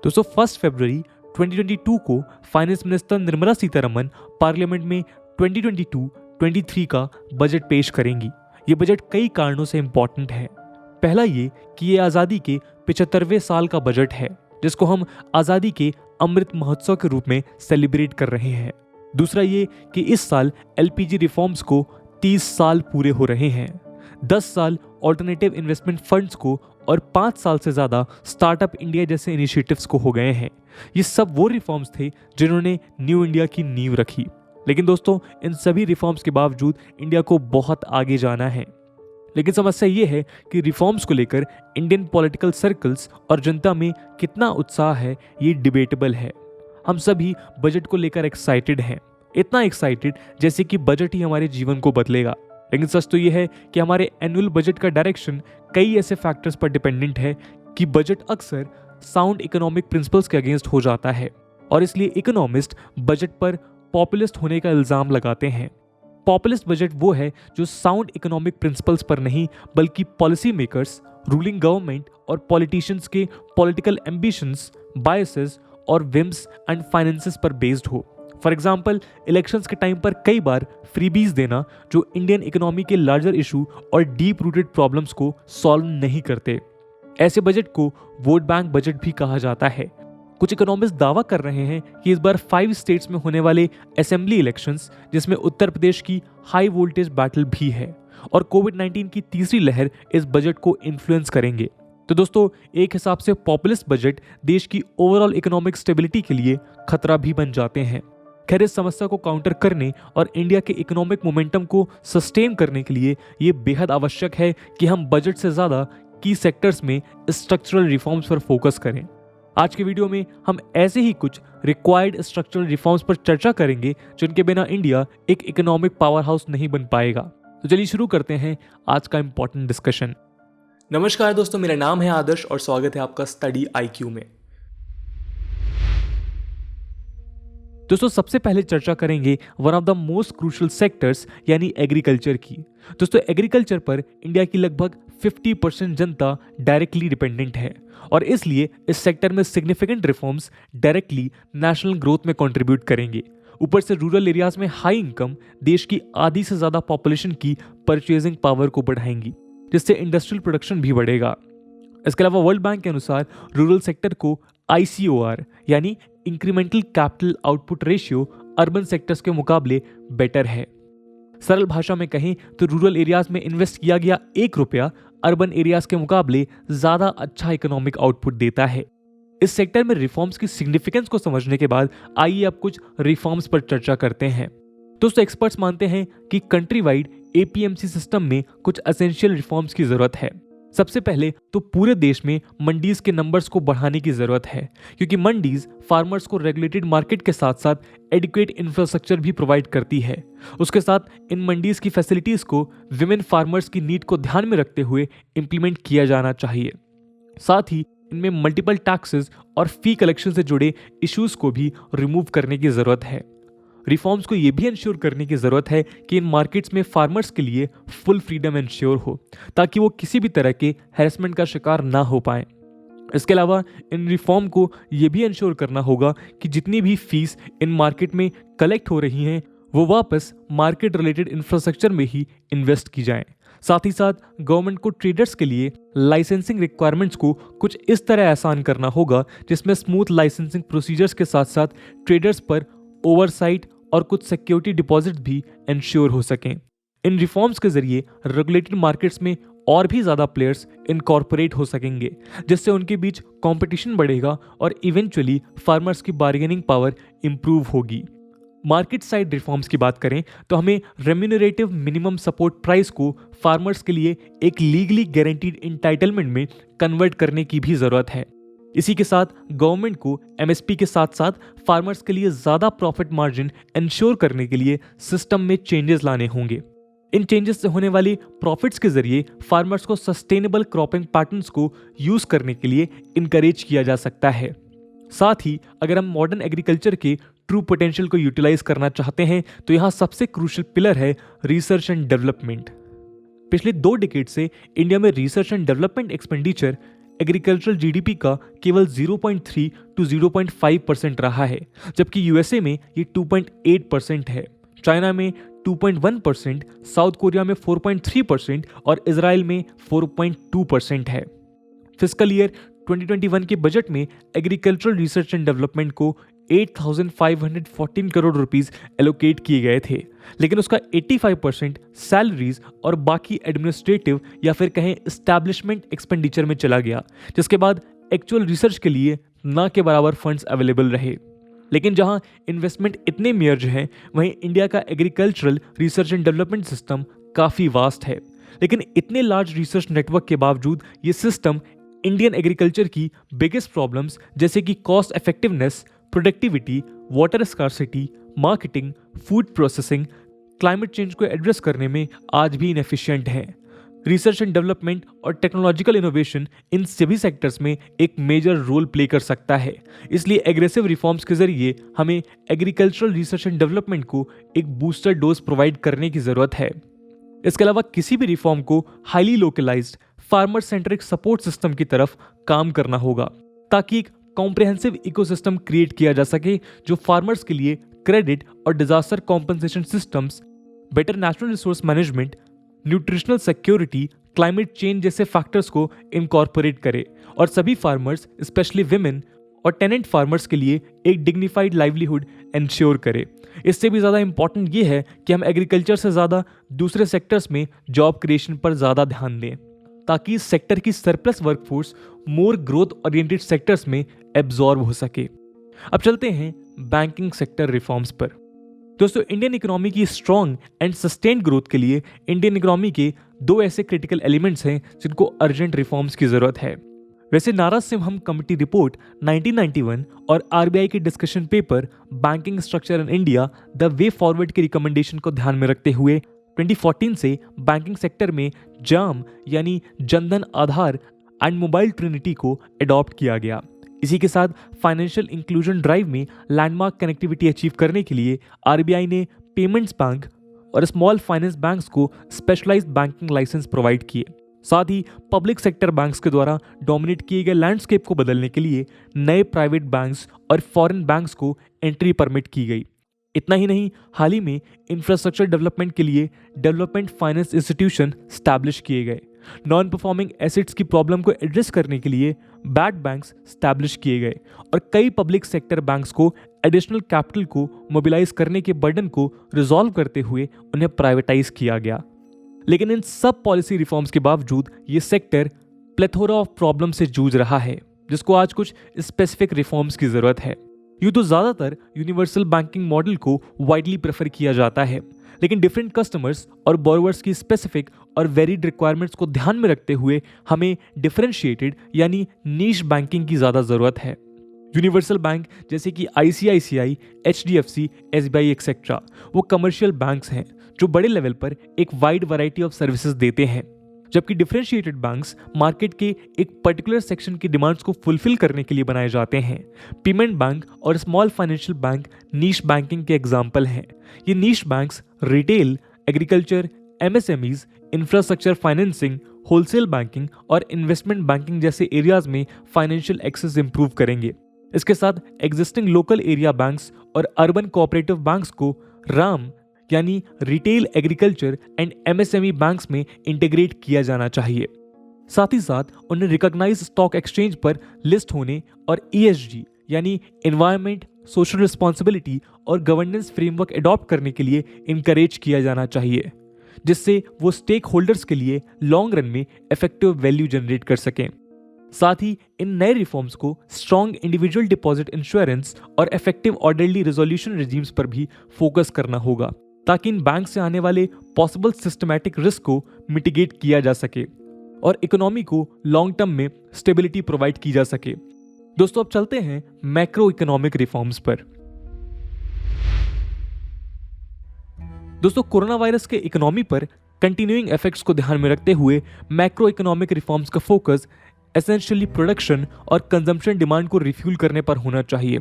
दोस्तों 1 फरवरी 2022 को finance minister Nirmala Sitharaman parliament में 2022-23 का बजट पेश करेंगी। ये बजट कई कारणों से इम्पॉर्टेंट है। पहला ये कि ये आज़ादी के 75वें साल का बजट है, जिसको हम आज़ादी के अमृत महोत्सव के रूप में सेलिब्रेट कर रहे हैं। दूसरा ये कि इस साल एलपीजी रिफॉर्म्स को 30 साल पूरे हो रहे हैं। 10 साल ऑल्टरनेटिव इन्वेस्टमेंट फंड्स को और 5 साल से ज़्यादा स्टार्टअप इंडिया जैसे इनिशिएटिव्स को हो गए हैं। ये सब वो रिफॉर्म्स थे जिन्होंने न्यू इंडिया की नींव रखी। लेकिन दोस्तों इन सभी रिफॉर्म्स के बावजूद इंडिया को बहुत आगे जाना है। लेकिन समस्या ये है कि रिफॉर्म्स को लेकर इंडियन पॉलिटिकल सर्कल्स और जनता में कितना उत्साह है ये डिबेटेबल है। हम सभी बजट को लेकर एक्साइटेड हैं, इतना एक्साइटेड जैसे कि बजट ही हमारे जीवन को बदलेगा। लेकिन सच तो ये है कि हमारे एनुअल बजट का डायरेक्शन कई ऐसे फैक्टर्स पर डिपेंडेंट है कि बजट अक्सर साउंड इकोनॉमिक प्रिंसिपल्स के अगेंस्ट हो जाता है और इसलिए इकोनॉमिस्ट बजट पर पॉपुलिस्ट होने का इल्जाम लगाते हैं। पॉपुलिस्ट बजट वो है जो साउंड इकोनॉमिक प्रिंसिपल्स पर नहीं बल्कि पॉलिसी मेकर्स, रूलिंग गवर्नमेंट और पॉलिटिशियंस के पॉलिटिकल एम्बिशंस, बायसेस और विम्स एंड फाइनेंसेस पर बेस्ड हो। फॉर एग्जाम्पल इलेक्शंस के टाइम पर कई बार फ्रीबीज देना जो इंडियन इकोनॉमी के लार्जर इशू और डीप रूटेड प्रॉब्लम्स को सॉल्व नहीं करते। ऐसे बजट को वोट बैंक बजट भी कहा जाता है। कुछ इकोनॉमिस्ट दावा कर रहे हैं कि इस बार 5 स्टेट्स में होने वाले असेंबली इलेक्शंस, जिसमें उत्तर प्रदेश की हाई वोल्टेज बैटल भी है, और कोविड-19 की तीसरी लहर इस बजट को इन्फ्लुएंस करेंगे। तो दोस्तों एक हिसाब से पॉपुलिस्ट बजट देश की ओवरऑल इकोनॉमिक स्टेबिलिटी के लिए खतरा भी बन जाते हैं। खैर इस समस्या को काउंटर करने और इंडिया के इकोनॉमिक मोमेंटम को सस्टेन करने के लिए ये बेहद आवश्यक है कि हम बजट से ज़्यादा की सेक्टर्स में स्ट्रक्चरल रिफॉर्म्स पर फोकस करें। आज के वीडियो में हम ऐसे ही कुछ रिक्वायर्ड स्ट्रक्चरल रिफॉर्म्स पर चर्चा करेंगे जिनके बिना इंडिया एक इकोनॉमिक पावर हाउस नहीं बन पाएगा। तो चलिए शुरू करते हैं आज का इंपॉर्टेंट डिस्कशन। नमस्कार दोस्तों, मेरा नाम है आदर्श और स्वागत है आपका स्टडी IQ में। दोस्तों सबसे पहले चर्चा करेंगे one of the most crucial sectors यानी एग्रीकल्चर की। दोस्तों एग्रीकल्चर पर इंडिया की लगभग 50% जनता डायरेक्टली डिपेंडेंट है और इसलिए इस सेक्टर में significant reforms directly national growth में कंट्रीब्यूट करेंगे। ऊपर से रूरल एरियाज में हाई इनकम देश की आधी से ज़्यादा पॉपुलेशन की परचेजिंग पावर को बढ़ाएंगी, जिससे इंडस्ट्रियल प्रोडक्शन भी बढ़ेगा। इसके अलावा वर्ल्ड बैंक के अनुसार रूरल सेक्टर को ICOR यानी incremental capital output ratio urban sectors के मुकाबले बेटर है। सरल भाषा में कहें तो रूरल एरियाज में इन्वेस्ट किया गया 1 रुपया अर्बन एरियाज के मुकाबले ज्यादा अच्छा इकोनॉमिक आउटपुट देता है। इस सेक्टर में रिफॉर्म्स की सिग्निफिकेंस को समझने के बाद आइए अब कुछ रिफॉर्म्स पर चर्चा करते हैं। दोस्तों एक्सपर्ट्स मानते हैं कि कंट्री वाइड APMC सिस्टम में कुछ एसेंशियल रिफॉर्म्स की जरूरत है। सबसे पहले तो पूरे देश में मंडीज के नंबर्स को बढ़ाने की जरूरत है, क्योंकि मंडीज फार्मर्स को रेगुलेटेड मार्केट के साथ साथ एडिक्वेट इंफ्रास्ट्रक्चर भी प्रोवाइड करती है। उसके साथ इन मंडीज की फैसिलिटीज को विमेन फार्मर्स की नीड को ध्यान में रखते हुए इंप्लीमेंट किया जाना चाहिए। साथ ही इनमें मल्टीपल टैक्सेस और फी कलेक्शन से जुड़े इश्यूज को भी रिमूव करने की जरूरत है। रिफॉर्म्स को यह भी इंश्योर करने की जरूरत है कि इन मार्केट्स में फार्मर्स के लिए फुल फ्रीडम इंश्योर हो, ताकि वो किसी भी तरह के हैरेसमेंट का शिकार ना हो पाए। इसके अलावा इन रिफॉर्म को यह भी इंश्योर करना होगा कि जितनी भी फीस इन मार्केट में कलेक्ट हो रही हैं वो वापस मार्केट रिलेटेड इंफ्रास्ट्रक्चर में ही इन्वेस्ट की जाएं। साथ ही साथ गवर्नमेंट को ट्रेडर्स के लिए लाइसेंसिंग रिक्वायरमेंट्स को कुछ इस तरह आसान करना होगा जिसमें स्मूथ लाइसेंसिंग प्रोसीजर्स के साथ साथ ट्रेडर्स पर ओवरसाइट और कुछ सिक्योरिटी डिपॉजिट भी इंश्योर हो सकें। इन रिफॉर्म्स के जरिए रेगुलेटेड मार्केट्स में और भी ज्यादा प्लेयर्स इनकॉर्पोरेट हो सकेंगे, जिससे उनके बीच कंपटीशन बढ़ेगा और इवेंचुअली फार्मर्स की बार्गेनिंग पावर इंप्रूव होगी। मार्केट साइड रिफॉर्म्स की बात करें तो हमें रेम्यूनरेटिव मिनिमम सपोर्ट प्राइस को फार्मर्स के लिए एक लीगली गारंटीड इंटाइटलमेंट में कन्वर्ट करने की भी जरूरत है। इसी के साथ गवर्नमेंट को MSP के साथ साथ फार्मर्स के लिए ज्यादा प्रॉफिट मार्जिन इंश्योर करने के लिए सिस्टम में चेंजेस लाने होंगे। इन चेंजेस से होने वाली प्रॉफिट्स के जरिए फार्मर्स को सस्टेनेबल क्रॉपिंग पैटर्न्स को यूज करने के लिए इनकरेज किया जा सकता है। साथ ही अगर हम मॉडर्न एग्रीकल्चर के ट्रू पोटेंशियल को यूटिलाइज करना चाहते हैं तो यहाँ सबसे क्रूशियल पिलर है रिसर्च एंड डेवलपमेंट। पिछले 2 डिकेड से इंडिया में research and development expenditure agricultural GDP का केवल 0.3 टू 0.5% रहा है, जबकि यूएसए में ये 2.8% है, चाइना में 2.1%, साउथ कोरिया में 4.3% और इजराइल में 4.2% है। फिस्कल ईयर 2021 के बजट में एग्रीकल्चरल रिसर्च एंड डेवलपमेंट को 8,514 करोड़ रुपीस एलोकेट किए गए थे, लेकिन उसका 85% सैलरीज और बाकी एडमिनिस्ट्रेटिव या फिर कहें एस्टैब्लिशमेंट एक्सपेंडिचर में चला गया, जिसके बाद एक्चुअल रिसर्च के लिए ना के बराबर फंड्स अवेलेबल रहे। लेकिन जहां इन्वेस्टमेंट इतने मेजर हैं, वहीं इंडिया का agricultural research and development system काफ़ी वास्ट है। लेकिन इतने लार्ज रिसर्च नेटवर्क के बावजूद ये सिस्टम इंडियन एग्रीकल्चर की बिगेस्ट प्रॉब्लम्स जैसे कि cost effectiveness, productivity, water scarcity, marketing, food processing, climate change को एड्रेस करने में आज भी इनएफिशिएंट है। रिसर्च एंड डेवलपमेंट और टेक्नोलॉजिकल इनोवेशन इन सभी सेक्टर्स में एक मेजर रोल प्ले कर सकता है। इसलिए एग्रेसिव रिफॉर्म्स के जरिए हमें एग्रीकल्चरल रिसर्च एंड डेवलपमेंट को एक बूस्टर डोज प्रोवाइड करने की जरूरत है। इसके अलावा किसी भी रिफॉर्म को highly localised farmer centric support system की तरफ काम करना होगा, ताकि एक कॉम्प्रिहेंसिव इकोसिस्टम क्रिएट किया जा सके जो फार्मर्स के लिए क्रेडिट और disaster compensation systems, better natural resource management, nutritional security, climate change जैसे फैक्टर्स को इनकॉर्पोरेट करे और सभी फार्मर्स, स्पेशली विमेन और टेनेंट फार्मर्स के लिए एक डिग्निफाइड लाइवलीहुड इंश्योर करे। इससे भी ज़्यादा इंपॉर्टेंट ये है कि हम एग्रीकल्चर से ज़्यादा दूसरे सेक्टर्स में जॉब क्रिएशन पर ज़्यादा ध्यान दें, ताकि इस सेक्टर की सरप्लस वर्कफोर्स मोर ग्रोथ ओरिएंटेड सेक्टर्स में एब्जॉर्ब हो सके। अब चलते हैं बैंकिंग सेक्टर रिफॉर्म्स पर। दोस्तों, इंडियन इकोनॉमी की स्ट्रॉन्ग एंड सस्टेन्ड ग्रोथ के लिए इंडियन इकोनॉमी के दो ऐसे क्रिटिकल एलिमेंट्स हैं जिनको अर्जेंट रिफॉर्म्स की जरूरत है। वैसे नारासिम्हम कमिटी रिपोर्ट 1991 और आरबीआई के discussion paper banking structure in India the way forward के रिकमेंडेशन को ध्यान में रखते हुए 2014 से बैंकिंग सेक्टर में जाम यानी Jan Dhan Aadhaar and mobile Trinity को अडॉप्ट किया गया। इसी के साथ फाइनेंशियल इंक्लूजन ड्राइव में लैंडमार्क कनेक्टिविटी अचीव करने के लिए आरबीआई ने पेमेंट्स बैंक और स्मॉल फाइनेंस बैंक्स को स्पेशलाइज्ड बैंकिंग लाइसेंस प्रोवाइड किए। साथ ही पब्लिक सेक्टर बैंक्स के द्वारा डोमिनेट किए गए लैंडस्केप को बदलने के लिए नए प्राइवेट बैंक्स और फॉरेन बैंक्स को एंट्री परमिट की गई। इतना ही नहीं, हाल ही में इंफ्रास्ट्रक्चर डेवलपमेंट के लिए डेवलपमेंट फाइनेंस इंस्टीट्यूशन स्टैब्लिश किए गए। नॉन परफॉर्मिंग एसेट्स की प्रॉब्लम को एड्रेस करने के लिए बैड बैंक्स स्टैब्लिश किए गए और कई पब्लिक सेक्टर बैंक्स को एडिशनल कैपिटल को मोबिलाइज करने के बर्डन को रिजॉल्व करते हुए उन्हें प्राइवेटाइज किया गया। लेकिन इन सब पॉलिसी रिफॉर्म्स के बावजूद ये सेक्टर प्लेथोरा ऑफ प्रॉब्लम से जूझ रहा है, जिसको आज कुछ स्पेसिफिक रिफॉर्म्स की जरूरत है। यूँ तो ज्यादातर यूनिवर्सल बैंकिंग मॉडल को वाइडली प्रेफर किया जाता है, लेकिन डिफरेंट कस्टमर्स और बोरोवर्स की स्पेसिफिक और वेरिड रिक्वायरमेंट्स को ध्यान में रखते हुए हमें डिफरेंशिएटेड यानी नीश बैंकिंग की ज्यादा जरूरत है। यूनिवर्सल बैंक जैसे कि आईसीआईसीआई, एचडीएफसी, एसबीआई एक्सेट्रा वो कमर्शियल बैंक्स हैं जो बड़े लेवल पर एक वाइड वैरायटी ऑफ सर्विसेज देते हैं, जबकि डिफरेंशिएटेड बैंक्स मार्केट के एक पर्टिकुलर सेक्शन की डिमांड्स को फुलफिल करने के लिए बनाए जाते हैं। पेमेंट बैंक और small financial bank niche banking के एग्जाम्पल हैं। ये niche banks retail, agriculture, MSMEs, infrastructure financing, wholesale banking और इन्वेस्टमेंट बैंकिंग जैसे एरियाज में फाइनेंशियल एक्सेस इंप्रूव करेंगे। इसके साथ एग्जिस्टिंग लोकल एरिया बैंक्स और अर्बन कोऑपरेटिव बैंक्स को राम यानी retail, agriculture and MSME banks में इंटीग्रेट किया जाना चाहिए। साथ ही साथ उन्हें रिकॉग्नाइज स्टॉक एक्सचेंज पर लिस्ट होने और ईएसजी यानी एनवायरनमेंट, सोशल रिस्पॉन्सिबिलिटी और गवर्नेंस फ्रेमवर्क अडॉप्ट करने के लिए इनकरेज किया जाना चाहिए, जिससे वो स्टेक होल्डर्स के लिए लॉन्ग रन में इफेक्टिव वैल्यू जनरेट कर सकें। साथ ही इन नए रिफॉर्म्स को स्ट्रॉन्ग इंडिविजुअल डिपॉजिट इंश्योरेंस और इफेक्टिव ऑर्डरली रेजोल्यूशन रेजिम्स पर भी फोकस करना होगा, ताकि इन बैंक से आने वाले पॉसिबल सिस्टमैटिक रिस्क को मिटिगेट किया जा सके और इकोनॉमी को लॉन्ग टर्म में स्टेबिलिटी प्रोवाइड की जा सके। दोस्तों, अब चलते हैं मैक्रो इकोनॉमिक रिफॉर्म्स पर। दोस्तों, कोरोना वायरस के इकोनॉमी पर कंटिन्यूइंग इफेक्ट्स को ध्यान में रखते हुए मैक्रो इकोनॉमिक रिफॉर्म्स का फोकस एसेंशियली प्रोडक्शन और कंजम्पशन डिमांड को रिफ्यूल करने पर होना चाहिए,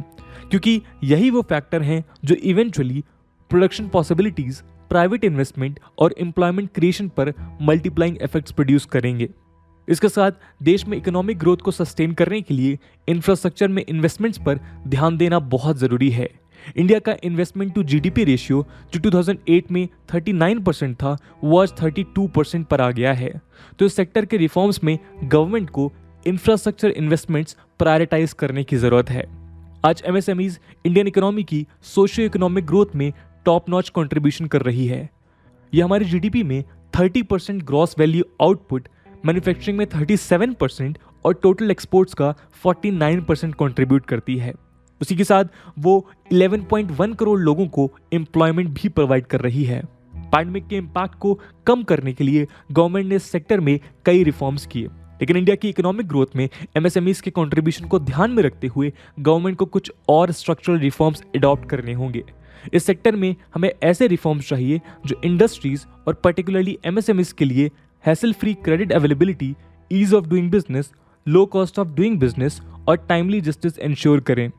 क्योंकि यही वो फैक्टर हैं जो eventually production possibilities, private investment और एम्प्लॉयमेंट क्रिएशन पर मल्टीप्लाइंग इफेक्ट्स प्रोड्यूस करेंगे। इसके साथ देश में इकोनॉमिक ग्रोथ को सस्टेन करने के लिए इंफ्रास्ट्रक्चर में इन्वेस्टमेंट्स पर ध्यान देना बहुत ज़रूरी है। इंडिया का इन्वेस्टमेंट टू जीडीपी रेशियो जो 2008 में 39% था वो आज 32% पर आ गया है। तो इस सेक्टर के रिफॉर्म्स में गवर्नमेंट को इंफ्रास्ट्रक्चर इन्वेस्टमेंट्स प्रायोरिटाइज करने की ज़रूरत है। आज एमएसएमईज इंडियन इकोनॉमी की सोशियो इकोनॉमिक ग्रोथ में टॉप नॉच कंट्रीब्यूशन कर रही है। यह हमारी जीडीपी में 30% ग्रॉस वैल्यू आउटपुट, मैन्युफैक्चरिंग में 37% और टोटल एक्सपोर्ट्स का 49% कंट्रीब्यूट करती है। उसी के साथ वो 11.1 करोड़ लोगों को एम्प्लॉयमेंट भी प्रोवाइड कर रही है। पैंडेमिक के इम्पैक्ट को कम करने के लिए गवर्नमेंट ने इस सेक्टर में कई रिफॉर्म्स किए, लेकिन इंडिया की इकोनॉमिक ग्रोथ में एमएसएमईज के कंट्रीब्यूशन को ध्यान में रखते हुए गवर्नमेंट को कुछ और स्ट्रक्चरल रिफॉर्म्स अडॉप्ट करने होंगे। इस सेक्टर में हमें ऐसे रिफॉर्म्स चाहिए जो इंडस्ट्रीज और पर्टिकुलरली एमएसएमईज के लिए hassle free credit availability, ease of doing business, low cost of doing business और टाइमली जस्टिस इंश्योर करें।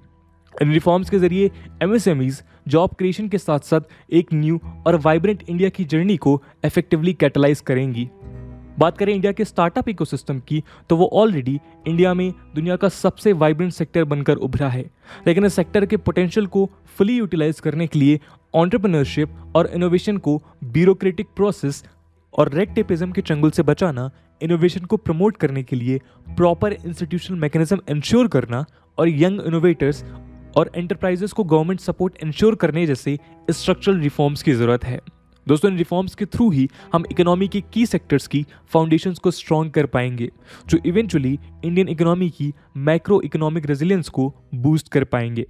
इन रिफॉर्म्स के जरिए एमएसएमईज जॉब क्रिएशन के साथ साथ एक न्यू और वाइब्रेंट इंडिया की जर्नी को इफेक्टिवली कैटलाइज करेंगी। बात करें इंडिया के स्टार्टअप इकोसिस्टम की, तो वो ऑलरेडी इंडिया में दुनिया का सबसे वाइब्रेंट सेक्टर बनकर उभरा है, लेकिन इस सेक्टर के पोटेंशियल को फुली यूटिलाइज करने के लिए एंटरप्रेन्योरशिप और इनोवेशन को ब्यूरोक्रेटिक प्रोसेस और रेड टेपिज्म के चंगुल से बचाना, इनोवेशन को प्रमोट करने के लिए प्रॉपर इंस्टीट्यूशनल मैकेनिज्म इंश्योर करना और यंग इनोवेटर्स और एंटरप्राइजेस को गवर्नमेंट सपोर्ट इंश्योर करने जैसे स्ट्रक्चरल रिफॉर्म्स की जरूरत है। दोस्तों, इन रिफॉर्म्स के थ्रू ही हम इकोनॉमी के की सेक्टर्स की फाउंडेशंस को स्ट्रॉन्ग कर पाएंगे, जो इवेंचुअली इंडियन इकोनॉमी की मैक्रो इकोनॉमिक रेजिलियंस को बूस्ट कर पाएंगे।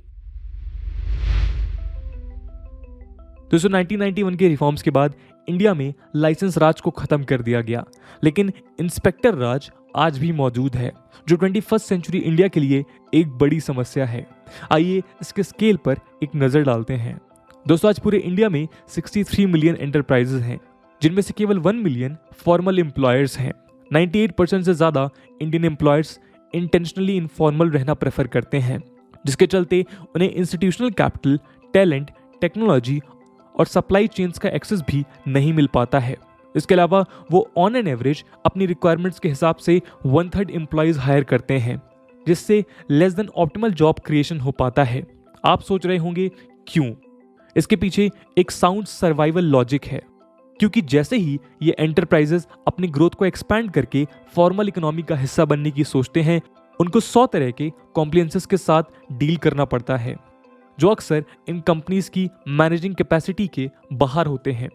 दोस्तों, 1991 के रिफॉर्म्स के बाद इंडिया में लाइसेंस राज को खत्म कर दिया गया, लेकिन इंस्पेक्टर राज आज भी मौजूद है, जो 21st सेंचुरी इंडिया के लिए एक बड़ी समस्या है। आइए इसके स्केल पर एक नजर डालते हैं। दोस्तों, आज पूरे इंडिया में 63 मिलियन एंटरप्राइजेज हैं, जिनमें से केवल 1 मिलियन फॉर्मल एम्प्लॉयर्स हैं। 98% से ज़्यादा इंडियन एम्प्लॉयर्स इंटेंशनली इनफॉर्मल रहना प्रेफर करते हैं, जिसके चलते उन्हें इंस्टीट्यूशनल कैपिटल, टैलेंट, टेक्नोलॉजी और सप्लाई चेन्स का एक्सेस भी नहीं मिल पाता है। इसके अलावा वो ऑन एन एवरेज अपनी रिक्वायरमेंट्स के हिसाब से 1/3 एम्प्लॉयज हायर करते हैं, जिससे less than optimal job creation हो पाता है। आप सोच रहे होंगे क्यों? इसके पीछे एक साउंड सर्वाइवल लॉजिक है, क्योंकि जैसे ही ये एंटरप्राइजेस अपनी ग्रोथ को एक्सपैंड करके फॉर्मल इकोनॉमी का हिस्सा बनने की सोचते हैं, उनको 100 तरह के कॉम्प्लायंसेस के साथ डील करना पड़ता है, जो अक्सर इन कंपनीज की मैनेजिंग कैपेसिटी के बाहर होते हैं।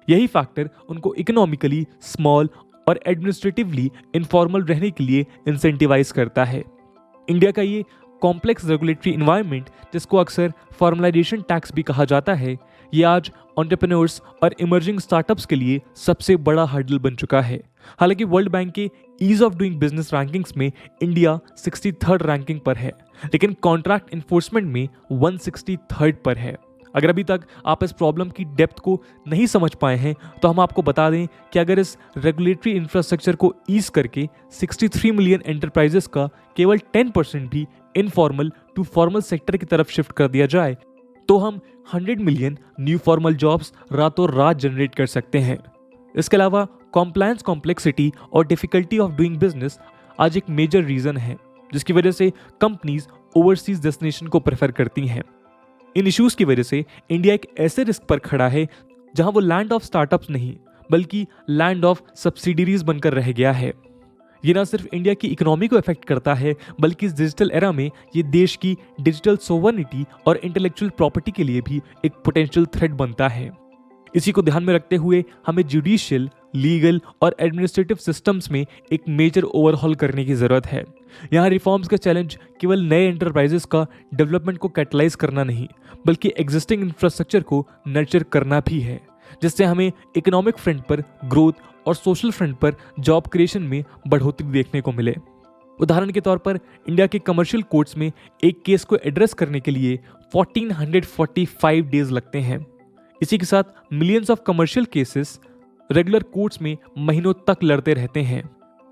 यही फैक्टर उनको इकोनॉमिकली स्मॉल और एडमिनिस्ट्रेटिवली इनफॉर्मल रहने के लिए इंसेंटिवाइज करता है। इंडिया का ये कॉम्प्लेक्स रेगुलेटरी इन्वायरमेंट, जिसको अक्सर फॉर्मलाइजेशन टैक्स भी कहा जाता है, ये आज एंटरप्रेन्योर्स और इमर्जिंग स्टार्टअप्स के लिए सबसे बड़ा हर्डल बन चुका है। हालांकि वर्ल्ड बैंक के ease of doing business rankings में इंडिया 63rd रैंकिंग पर है, लेकिन कॉन्ट्रैक्ट इन्फोर्समेंट में 163rd पर है। अगर अभी तक आप इस प्रॉब्लम की डेप्थ को नहीं समझ पाए हैं, तो हम आपको बता दें कि अगर इस रेगुलेटरी इंफ्रास्ट्रक्चर को ईज करके 63 मिलियन एंटरप्राइजेस का केवल 10% भी इनफॉर्मल टू फॉर्मल सेक्टर की तरफ शिफ्ट कर दिया जाए, तो हम 100 मिलियन न्यू फॉर्मल जॉब्स रातों रात जनरेट कर सकते हैं। इसके अलावा कॉम्प्लायंस कॉम्प्लेक्सिटी और डिफिकल्टी ऑफ डूइंग बिजनेस आज एक मेजर रीजन है, जिसकी वजह से कंपनीज ओवरसीज डेस्टिनेशन को प्रेफर करती हैं। इन इश्यूज की वजह से इंडिया एक ऐसे रिस्क पर खड़ा है जहां वो लैंड ऑफ स्टार्टअप्स नहीं, बल्कि लैंड ऑफ सब्सिडीज बनकर रह गया है। ये ना सिर्फ इंडिया की इकोनॉमी को इफेक्ट करता है, बल्कि इस डिजिटल एरा में ये देश की डिजिटल सोवरेनिटी और इंटेलेक्चुअल प्रॉपर्टी के लिए भी एक पोटेंशियल थ्रेट बनता है। इसी को ध्यान में रखते हुए हमें जुडिशियल, लीगल और एडमिनिस्ट्रेटिव सिस्टम्स में एक मेजर ओवरहॉल करने की जरूरत है। यहाँ रिफॉर्म्स का चैलेंज केवल नए एंटरप्राइजेस का डेवलपमेंट को कैटलाइज करना नहीं, बल्कि एग्जिस्टिंग इंफ्रास्ट्रक्चर को नर्चर करना भी है, जिससे हमें इकोनॉमिक फ्रंट पर ग्रोथ और सोशल फ्रंट पर जॉब क्रिएशन में बढ़ोतरी देखने को मिले। उदाहरण के तौर पर इंडिया के कमर्शियल कोर्ट्स में एक केस को एड्रेस करने के लिए 1445 डेज लगते हैं। इसी के साथ millions of commercial cases regular courts में महीनों तक लड़ते रहते हैं,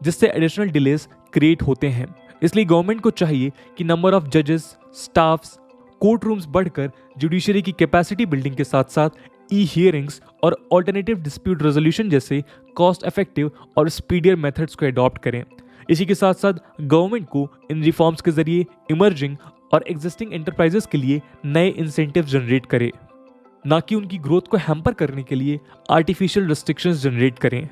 जिससे एडिशनल डिलेज क्रिएट होते हैं। इसलिए गवर्नमेंट को चाहिए कि नंबर ऑफ जजेस, स्टाफ्स, कोर्ट रूम्स बढ़कर जुडिशरी की कैपेसिटी बिल्डिंग के साथ साथ ई हियरिंग्स और ऑल्टरनेटिव डिस्प्यूट रेजोल्यूशन जैसे कॉस्ट इफेक्टिव और स्पीडियर मेथड्स को अडॉप्ट करें, इसी के साथ साथ गवर्नमेंट को इन रिफॉर्म्स के जरिए इमर्जिंग और एग्जिस्टिंग एंटरप्राइजेस के लिए नए इंसेंटिव जनरेट करे, ना कि उनकी ग्रोथ को हैम्पर करने के लिए आर्टिफिशियल रिस्ट्रिक्शंस जनरेट करें।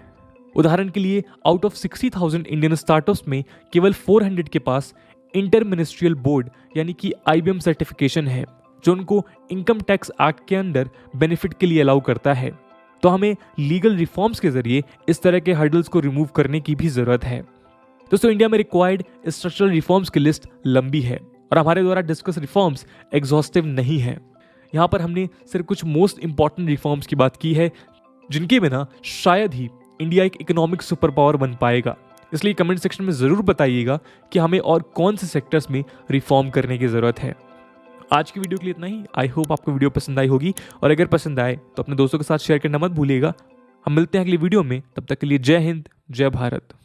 उदाहरण के लिए आउट ऑफ 60,000 इंडियन स्टार्टअप्स में केवल 400 के पास इंटर मिनिस्ट्रियल बोर्ड यानी कि IBM सर्टिफिकेशन है, जो उनको इनकम टैक्स एक्ट के अंडर बेनिफिट के लिए अलाउ करता है। तो हमें लीगल रिफॉर्म्स के जरिए इस तरह के हर्डल्स को रिमूव करने की भी जरूरत है। दोस्तों, इंडिया में रिक्वायर्ड स्ट्रक्चरल रिफॉर्म्स की लिस्ट लंबी है और हमारे द्वारा डिस्कस रिफॉर्म्स एग्जॉस्टिव नहीं है। यहाँ पर हमने सिर्फ कुछ मोस्ट इंपॉर्टेंट रिफॉर्म्स की बात की है, जिनके बिना शायद ही इंडिया एक इकोनॉमिक सुपर पावर बन पाएगा। इसलिए कमेंट सेक्शन में जरूर बताइएगा कि हमें और कौन से सेक्टर्स में रिफॉर्म करने की जरूरत है। आज की वीडियो के लिए इतना ही। आई होप आपको वीडियो पसंद आई होगी, और अगर पसंद आए तो अपने दोस्तों के साथ शेयर करना मत भूलिएगा। हम मिलते हैं अगली वीडियो में, तब तक के लिए जय हिंद, जय भारत।